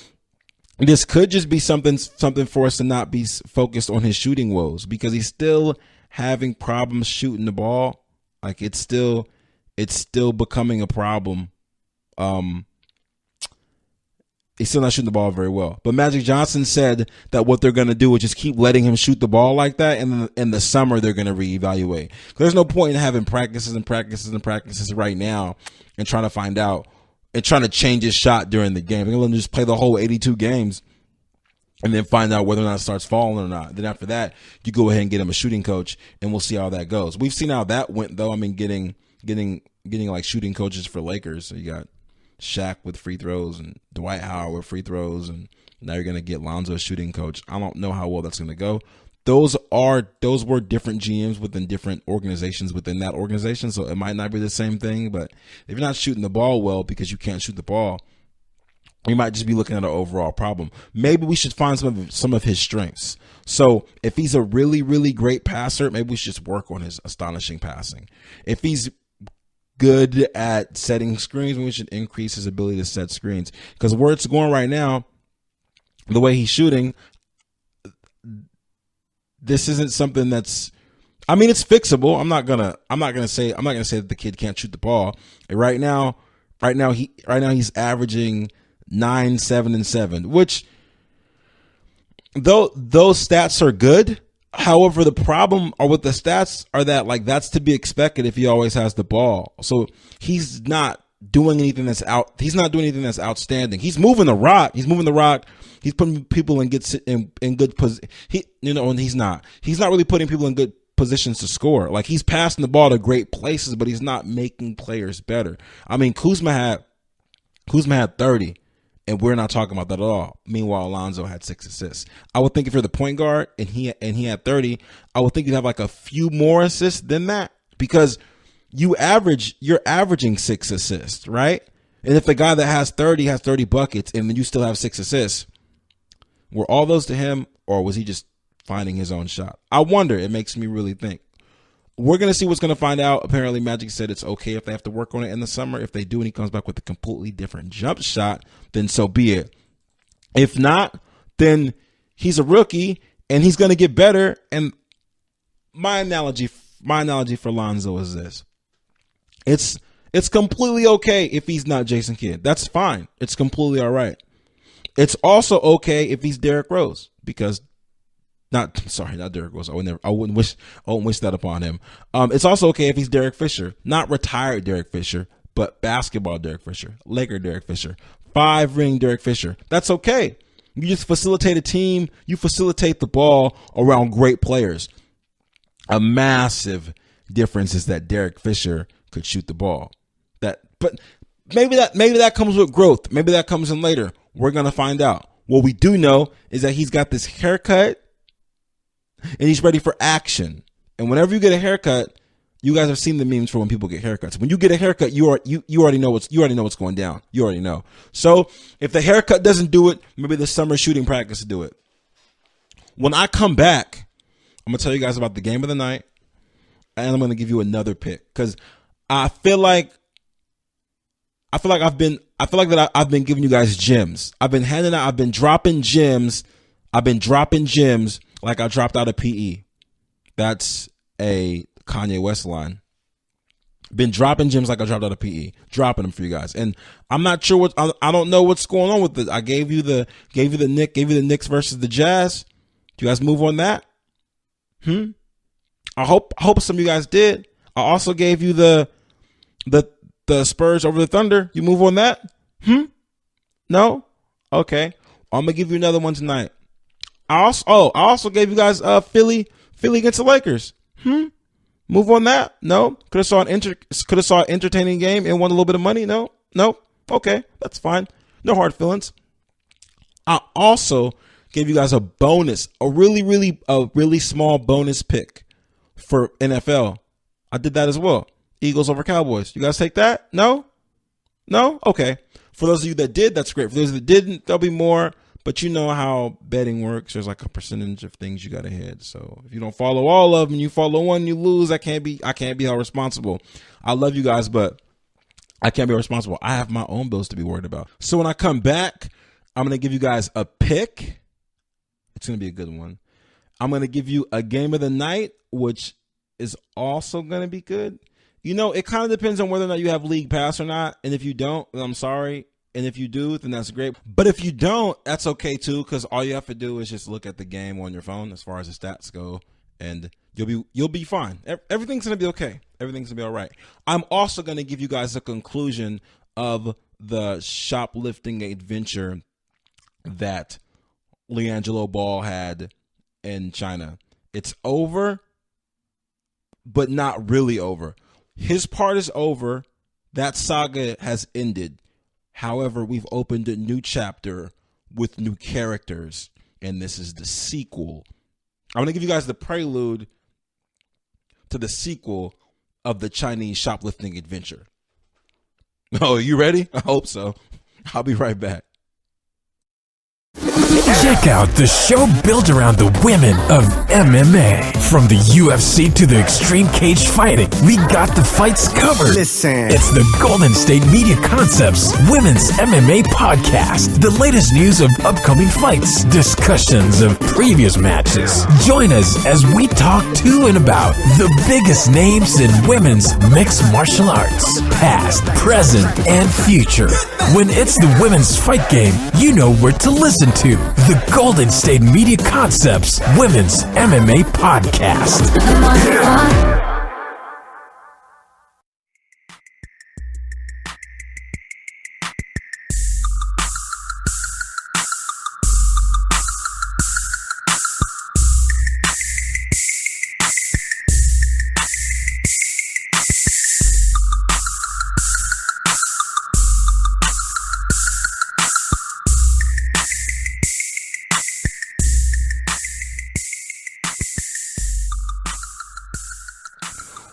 this could just be something for us to not be focused on his shooting woes, because he's still having problems shooting the ball. Like, it's still becoming a problem. He's still not shooting the ball very well. But Magic Johnson said that what they're going to do is just keep letting him shoot the ball like that, and then in the summer they're going to reevaluate. There's no point in having practices right now and trying to find out and trying to change his shot during the game. They're going to just play the whole 82 games and then find out whether or not it starts falling or not. Then after that, you go ahead and get him a shooting coach, and we'll see how that goes. We've seen how that went, though. I mean, getting like shooting coaches for Lakers. So you got Shaq with free throws and Dwight Howard with free throws, and now you're going to get Lonzo shooting coach. I don't know how well that's going to go. Those were different GMs within different organizations within that organization, so it might not be the same thing. But if you're not shooting the ball well because you can't shoot the ball, we might just be looking at an overall problem. Maybe we should find some of his strengths. So if he's a really, really great passer, maybe we should just work on his astonishing passing. If he's good at setting screens, we should increase his ability to set screens. Because where it's going right now, the way he's shooting, this isn't something that's, I mean, it's fixable. I'm not gonna say that the kid can't shoot the ball. Right now he's averaging 9, 7, and 7, which though those stats are good. However, the problem with the stats are that that's to be expected if he always has the ball. So he's not doing anything that's outstanding. He's moving the rock. He's putting people in good position. And he's not really putting people in good positions to score. Like, he's passing the ball to great places, but he's not making players better. I mean, Kuzma had 30. And we're not talking about that at all. Meanwhile, Lonzo had 6 assists. I would think if you're the point guard and he had 30, I would think you'd have a few more assists than that, because you're averaging 6 assists, right? And if the guy that has 30 buckets and then you still have 6 assists, were all those to him, or was he just finding his own shot? I wonder. It makes me really think. We're going to see what's going to find out. Apparently, Magic said it's okay if they have to work on it in the summer. If they do and he comes back with a completely different jump shot, then so be it. If not, then he's a rookie and he's going to get better. And my analogy for Lonzo is this. It's completely okay if he's not Jason Kidd. That's fine. It's completely all right. It's also okay if he's Derrick Rose, because not Derrick Rose. I wouldn't wish that upon him. It's also okay if he's Derek Fisher, not retired Derek Fisher, but basketball Derek Fisher, Laker Derek Fisher, 5-ring Derek Fisher. That's okay. You just facilitate a team. You facilitate the ball around great players. A massive difference is that Derek Fisher could shoot the ball. But maybe that comes with growth. Maybe that comes in later. We're gonna find out. What we do know is that he's got this haircut. And he's ready for action. And whenever you get a haircut, you guys have seen the memes for when people get haircuts. When you get a haircut, you already know what's going down. You already know. So if the haircut doesn't do it, maybe the summer shooting practice will do it. When I come back, I'm gonna tell you guys about the game of the night, and I'm gonna give you another pick, because I feel like I've been giving you guys gems. I've been dropping gems like I dropped out of PE. That's a Kanye West line. Been dropping gems like I dropped out of PE. Dropping them for you guys. And I'm not sure I don't know what's going on with it. I gave you the Knicks versus the Jazz. Do you guys move on that? I hope some of you guys did. I also gave you the Spurs over the Thunder. You move on that? No? Okay. I'm gonna give you another one tonight. I also gave you guys Philly against the Lakers. Move on that? No. Could have saw an entertaining game and won a little bit of money. No. Okay, that's fine. No hard feelings. I also gave you guys a bonus, a really small bonus pick for NFL. I did that as well. Eagles over Cowboys. You guys take that? No. Okay. For those of you that did, that's great. For those that didn't, there'll be more. But you know how betting works. There's a percentage of things you got to hit. So if you don't follow all of them, you follow one, you lose. I can't be held responsible. I love you guys, but I can't be responsible. I have my own bills to be worried about. So when I come back, I'm going to give you guys a pick. It's going to be a good one. I'm going to give you a game of the night, which is also going to be good. It kind of depends on whether or not you have League Pass or not. And if you don't, then I'm sorry. And if you do, then that's great. But if you don't, that's okay too, because all you have to do is just look at the game on your phone as far as the stats go, and you'll be fine. Everything's gonna be okay. Everything's gonna be all right. I'm also gonna give you guys a conclusion of the shoplifting adventure that Lonzo Ball had in China. It's over, but not really over. His part is over. That saga has ended. However, we've opened a new chapter with new characters, and this is the sequel. I'm going to give you guys the prelude to the sequel of the Chinese shoplifting adventure. Oh, you ready? I hope so. I'll be right back. Check out the show built around the women of MMA. From the UFC to the extreme cage fighting, we got the fights covered. Listen. It's the Golden State Media Concepts Women's MMA Podcast. The latest news of upcoming fights, discussions of previous matches. Join us as we talk to and about the biggest names in women's mixed martial arts, past, present, and future. When it's the women's fight game, you know where to listen to. The Golden State Media Concepts Women's MMA Podcast.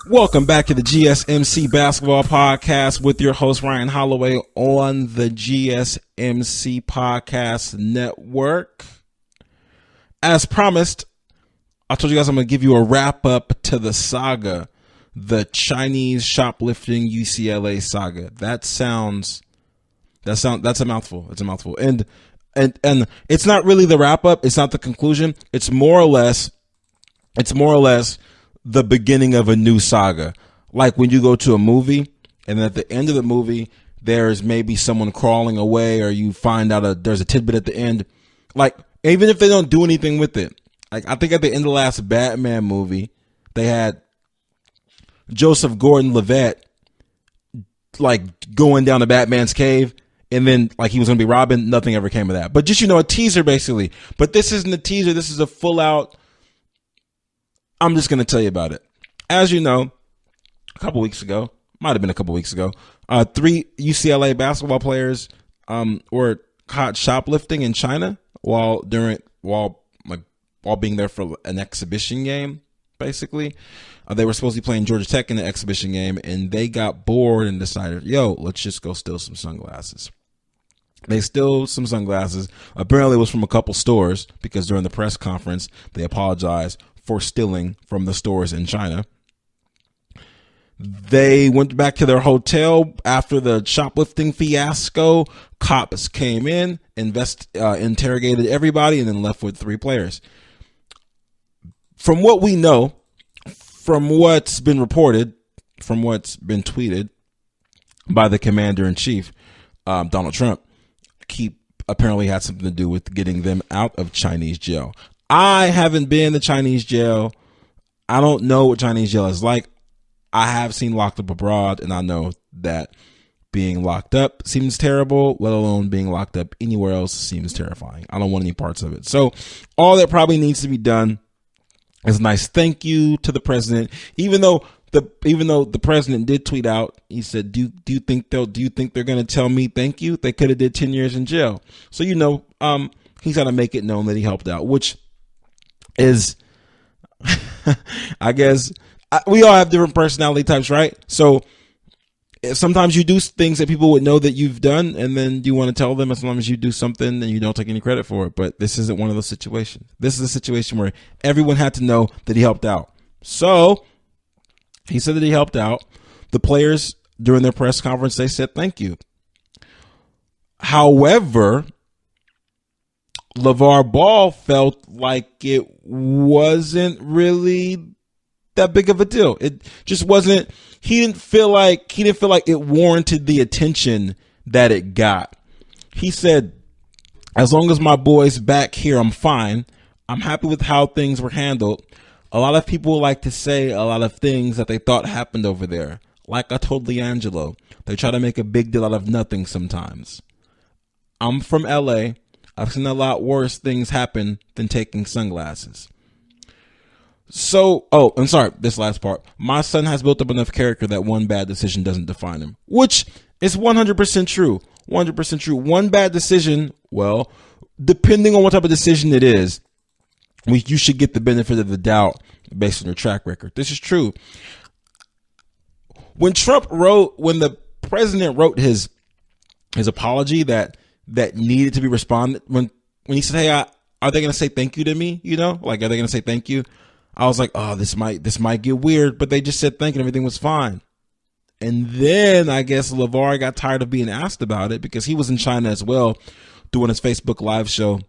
Welcome back to the GSMC Basketball Podcast with your host, Ryan Holloway, on the GSMC Podcast Network. As promised, I told you guys I'm going to give you a wrap up to the saga, the Chinese shoplifting UCLA saga. That's a mouthful. It's a mouthful. And it's not really the wrap up. It's not the conclusion. It's more or less the beginning of a new saga. Like when you go to a movie and at the end of the movie, there's maybe someone crawling away, or you find out there's a tidbit at the end. Like, even if they don't do anything with it. Like, I think at the end of the last Batman movie, they had Joseph Gordon-Levitt like going down to Batman's cave, and then like he was going to be Robin. Nothing ever came of that. But just, a teaser basically. But this isn't a teaser. This is a full out. I'm just going to tell you about it. As you know, a couple weeks ago, 3 UCLA basketball players were caught shoplifting in China while being there for an exhibition game. Basically, they were supposed to be playing Georgia Tech in the exhibition game, and they got bored and decided, let's just go steal some sunglasses. They stole some sunglasses. Apparently, it was from a couple stores, because during the press conference, they apologized for stealing from the stores in China. They went back to their hotel after the shoplifting fiasco. Cops came in, interrogated everybody, and then left with 3 players. From what we know, from what's been reported, from what's been tweeted by the commander-in-chief, Donald Trump, he apparently had something to do with getting them out of Chinese jail. I haven't been to Chinese jail. I don't know what Chinese jail is like. I have seen Locked Up Abroad, and I know that being locked up seems terrible, let alone being locked up anywhere else seems terrifying. I don't want any parts of it. So all that probably needs to be done is a nice thank you to the president. Even though the president did tweet out, he said, "Do you think they're going to tell me thank you? They could have did 10 years in jail." So he's got to make it known that he helped out, which is, I guess, we all have different personality types, right? So sometimes you do things that people would know that you've done, and then you want to tell them, as long as you do something and you don't take any credit for it. But this isn't one of those situations. This is a situation where everyone had to know that he helped out. So he said that he helped out. The players, during their press conference, they said thank you. However, LeVar Ball felt like it wasn't really that big of a deal. It just wasn't. He didn't feel like it warranted the attention that it got. He said, as long as my boy's back here, I'm fine. I'm happy with how things were handled. A lot of people like to say a lot of things that they thought happened over there. Like I told Leangelo, they try to make a big deal out of nothing sometimes. I'm from LA. I've seen a lot worse things happen than taking sunglasses. So, I'm sorry, this last part. My son has built up enough character that one bad decision doesn't define him, which is 100% true. 100% true. One bad decision, well, depending on what type of decision it is, you should get the benefit of the doubt based on your track record. This is true. When the president wrote his apology that needed to be responded, when he said, hey, are they going to say thank you to me? You know, like, are they going to say thank you? I was like, oh, this might get weird, but they just said thank you and everything was fine. And then I guess LeVar got tired of being asked about it because he was in China as well, doing his Facebook Live show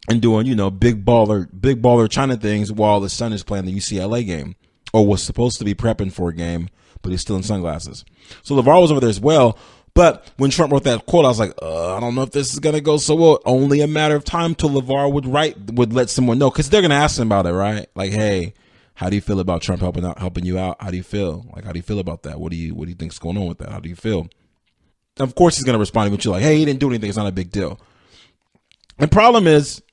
and doing, big baller China things while his son is playing the UCLA game, or was supposed to be prepping for a game, but he's still in sunglasses. So LeVar was over there as well. But when Trump wrote that quote, I was like, I don't know if this is going to go so well. Only a matter of time till LeVar would let someone know, because they're going to ask him about it, right? Like, hey, how do you feel about Trump helping you out? How do you feel? Like, how do you feel about that? What do you think's going on with that? How do you feel? Of course, he's going to respond with you like, hey, he didn't do anything. It's not a big deal. The problem is,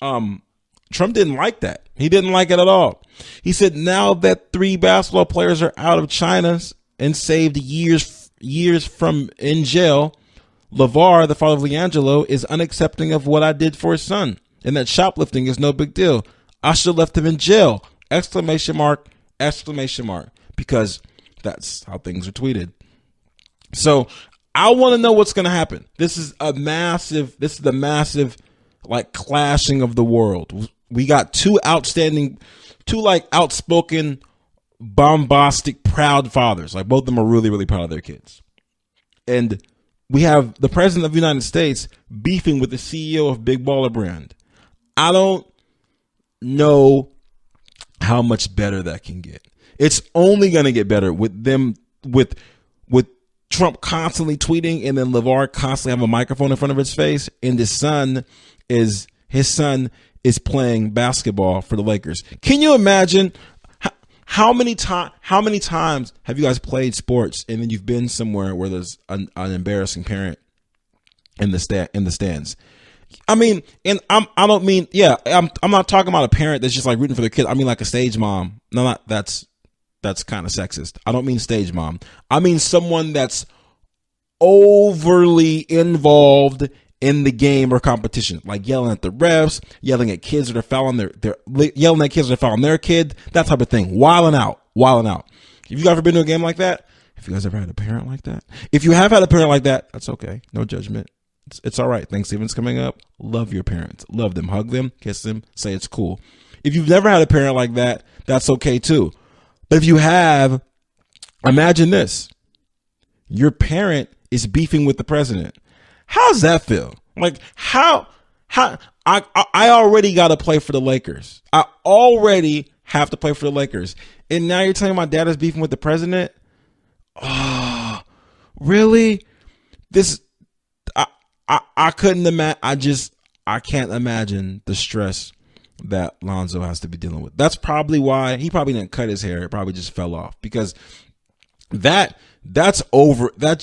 Trump didn't like that. He didn't like it at all. He said, now that 3 basketball players are out of China and saved years from in jail, LeVar, the father of Leangelo, is unaccepting of what I did for his son, and that shoplifting is no big deal. I should have left him in jail! ! Because that's how things are tweeted. So I want to know what's going to happen. This is the massive like clashing of the world. We got two outspoken, bombastic, proud fathers. Like, both of them are really, really proud of their kids. And we have the president of the United States beefing with the CEO of Big Baller Brand. I don't know how much better that can get. It's only going to get better with Trump constantly tweeting, and then LeVar constantly having a microphone in front of his face, and his son is playing basketball for the Lakers. Can you imagine how many times have you guys played sports and then you've been somewhere where there's an embarrassing parent in the stands? I mean, and I'm not talking about a parent that's just like rooting for their kid. I mean, like a stage mom. No, that's kind of sexist. I don't mean stage mom. I mean someone that's overly involved in the game or competition, like yelling at the refs, yelling at kids that are fouling their kid, that type of thing. Wilding out. Have you guys ever been to a game like that? Have you guys ever had a parent like that? If you have had a parent like that, that's okay. No judgment. It's all right. Thanksgiving's coming up. Love your parents. Love them. Hug them. Kiss them. Say it's cool. If you've never had a parent like that, that's okay too. But if you have, imagine this. Your parent is beefing with the president. How's that feel? Like, how I already got to play for the Lakers. I already have to play for the Lakers. And now you're telling me my dad is beefing with the president? Oh, really? I couldn't imagine. I can't imagine the stress that Lonzo has to be dealing with. That's probably why he probably didn't cut his hair. It probably just fell off, because that's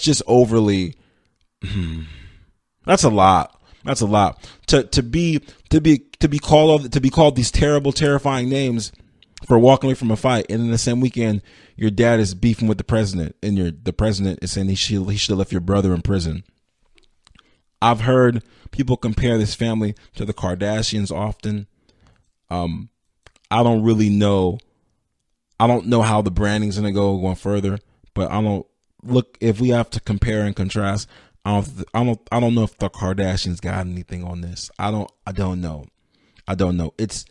just overly. That's a lot. That's a lot to be called these terrible, terrifying names for walking away from a fight, and in the same weekend your dad is beefing with the president, and the president is saying he should have left your brother in prison. I've heard people compare this family to the Kardashians often. I don't really know. I don't know how the branding's going to go going further, but if we have to compare and contrast, I don't know if the Kardashians got anything on this. I don't know. It's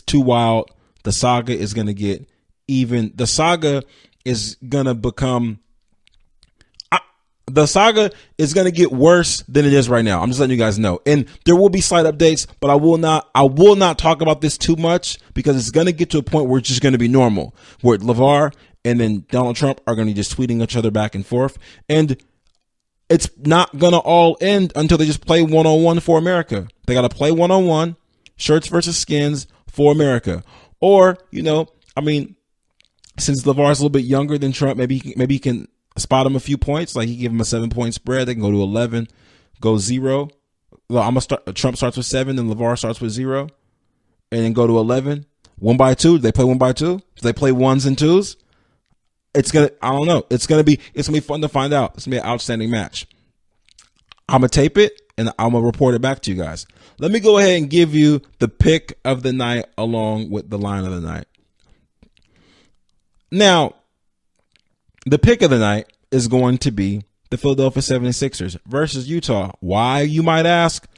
too wild. The saga is going to get even. The saga is going to become. The saga is going to get worse than it is right now. I'm just letting you guys know. And there will be slight updates, but I will not talk about this too much, because it's going to get to a point where it's just going to be normal, where LeVar and then Donald Trump are going to be just tweeting each other back and forth. And it's not going to all end until they just play one-on-one for America. They got to play one-on-one, shirts versus skins for America. Or, since LeVar's a little bit younger than Trump, maybe he can spot him a few points. Like he give him a 7-point spread. They can go to 11, go 0. Well, Trump starts with 7, and LeVar starts with 0, and then go to 11. 1 by 2. Do they play 1 by 2? Do they play 1s and 2s? I don't know. It's gonna be fun to find out. It's gonna be an outstanding match. I'm gonna tape it and I'm gonna report it back to you guys. Let me go ahead and give you the pick of the night along with the line of the night. Now, the pick of the night is going to be the Philadelphia 76ers versus Utah. Why, you might ask?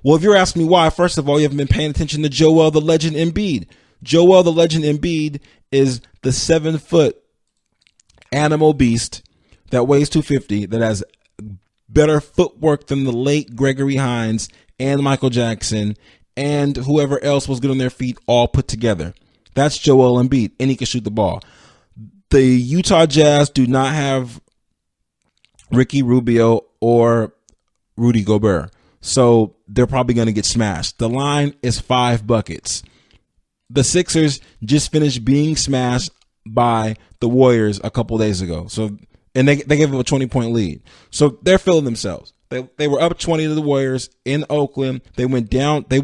Well, if you're asking me why, first of all, you haven't been paying attention to Joel the Legend Embiid. Joel the Legend Embiid is the 7-foot animal beast that weighs 250, that has better footwork than the late Gregory Hines and Michael Jackson and whoever else was good on their feet all put together. That's Joel Embiid, and he can shoot the ball. The Utah Jazz do not have Ricky Rubio or Rudy Gobert, so they're probably going to get smashed. The line is 5 buckets. The Sixers just finished being smashed by the Warriors a couple days ago. And they gave them a 20-point lead. So they're feeling themselves. They were up 20 to the Warriors in Oakland. They went down. They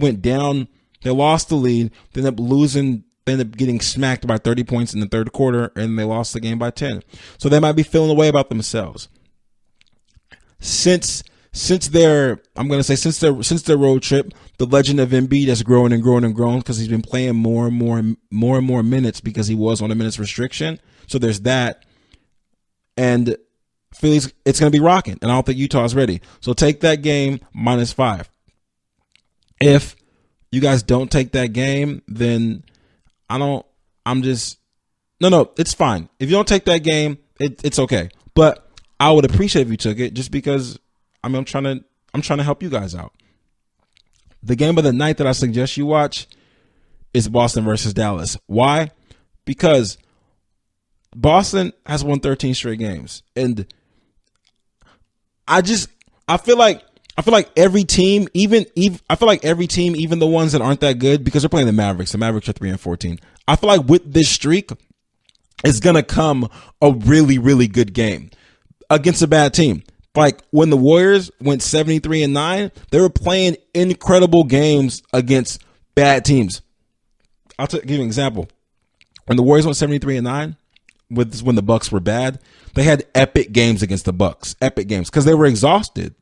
lost the lead. They ended up losing. They ended up getting smacked by 30 points in the third quarter, and they lost the game by 10. So they might be feeling a way about themselves. Since their road trip, the legend of Embiid has grown and grown and grown because he's been playing more and more minutes because he was on a minutes restriction. So there's that. And Philly's, it's going to be rocking, and I don't think Utah's ready. So take that game -5. If you guys don't take that game, then it's fine. If you don't take that game, it's okay. But I would appreciate if you took it, just because I'm trying to help you guys out. The game of the night that I suggest you watch is Boston versus Dallas. Why? Because Boston has won 13 straight games, and I feel like every team, even the ones that aren't that good, because they're playing the Mavericks. The Mavericks are 3-14. I feel like with this streak, it's gonna come a really, really good game against a bad team. Like when the Warriors went 73-9, they were playing incredible games against bad teams. I'll give you an example. When the Warriors went 73-9, when the Bucks were bad, they had epic games against the Bucks. Epic games because they were exhausted.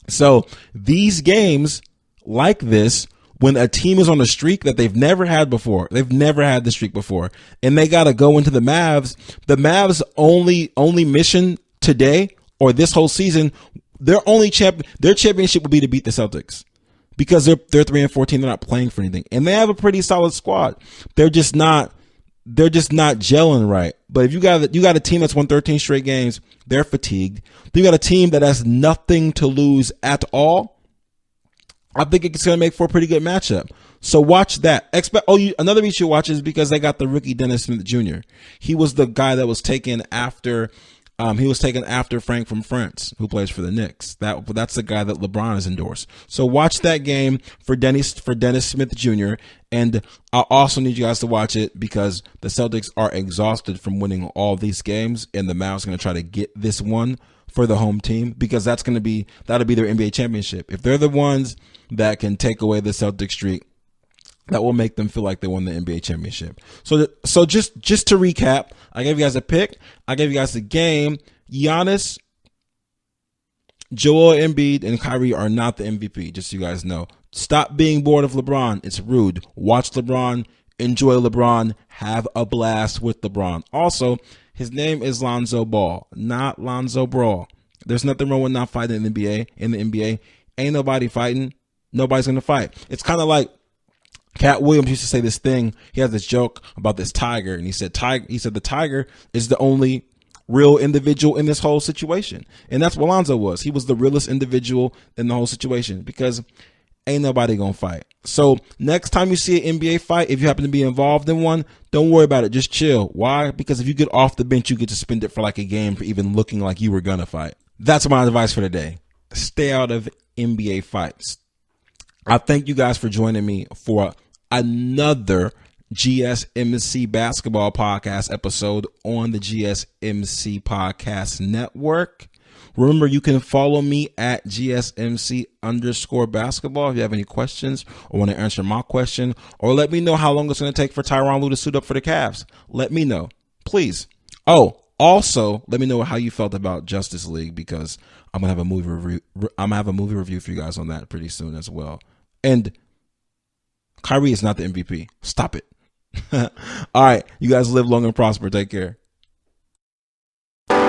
So these games like this, when a team is on a streak that they've never had before, they've never had the streak before, and they got to go into the Mavs. The Mavs' only mission today or this whole season, their championship will be to beat the Celtics, because they're 3-14. They're not playing for anything, and they have a pretty solid squad. They're just not gelling right. But if you got a team that's won 13 straight games, they're fatigued. You got a team that has nothing to lose at all. I think it's going to make for a pretty good matchup. So watch that. Another reason you watch is because they got the rookie Dennis Smith Jr. He was the guy that was taken after. He was taken after Frank from France, who plays for the Knicks. That's the guy that LeBron has endorsed. So watch that game for Dennis Smith Jr. And I also need you guys to watch it because the Celtics are exhausted from winning all these games, and the Mavs are going to try to get this one for the home team, because that'll be their NBA championship. If they're the ones that can take away the Celtics streak, that will make them feel like they won the NBA championship. So just to recap, I gave you guys a pick. I gave you guys the game. Giannis, Joel Embiid, and Kyrie are not the MVP, just so you guys know. Stop being bored of LeBron. It's rude. Watch LeBron. Enjoy LeBron. Have a blast with LeBron. Also, his name is Lonzo Ball, not Lonzo Brawl. There's nothing wrong with not fighting in the NBA. In the NBA, ain't nobody fighting. Nobody's going to fight. It's kind of like Cat Williams used to say this thing. He has this joke about this tiger, and he said the tiger is the only real individual in this whole situation. And that's what Lonzo was. He was the realest individual in the whole situation, because ain't nobody gonna fight. So next time you see an NBA fight, if you happen to be involved in one, don't worry about it. Just chill. Why? Because if you get off the bench, you get to spend it for like a game for even looking like you were gonna fight. that's my advice for today. Stay out of NBA fights. I thank you guys for joining me for another GSMC basketball podcast episode on the GSMC podcast network. Remember, you can follow me at GSMC_basketball if you have any questions or want to answer my question, or let me know how long it's going to take for Tyron Lue to suit up for the Cavs. Let me know, please. Oh, also, let me know how you felt about Justice League, because I'm gonna have a movie review. I'm gonna have a movie review for you guys on that pretty soon as well. And Kyrie is not the MVP. Stop it. All right, you guys live long and prosper. Take care.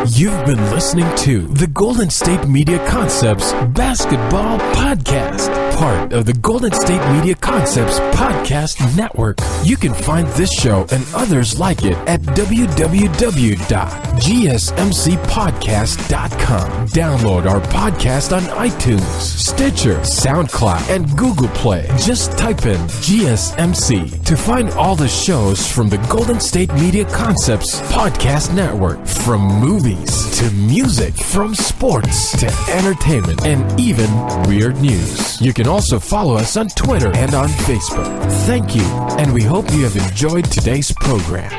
You've been listening to the Golden State Media Concepts Basketball Podcast, part of the Golden State Media Concepts Podcast Network. You can find this show and others like it at www.gsmcpodcast.com. Download our podcast on iTunes, Stitcher, SoundCloud, and Google Play. Just type in GSMC to find all the shows from the Golden State Media Concepts Podcast Network, from movies to music, from sports to entertainment, and even weird news. You can also follow us on Twitter and on Facebook. Thank you, and we hope you have enjoyed today's program.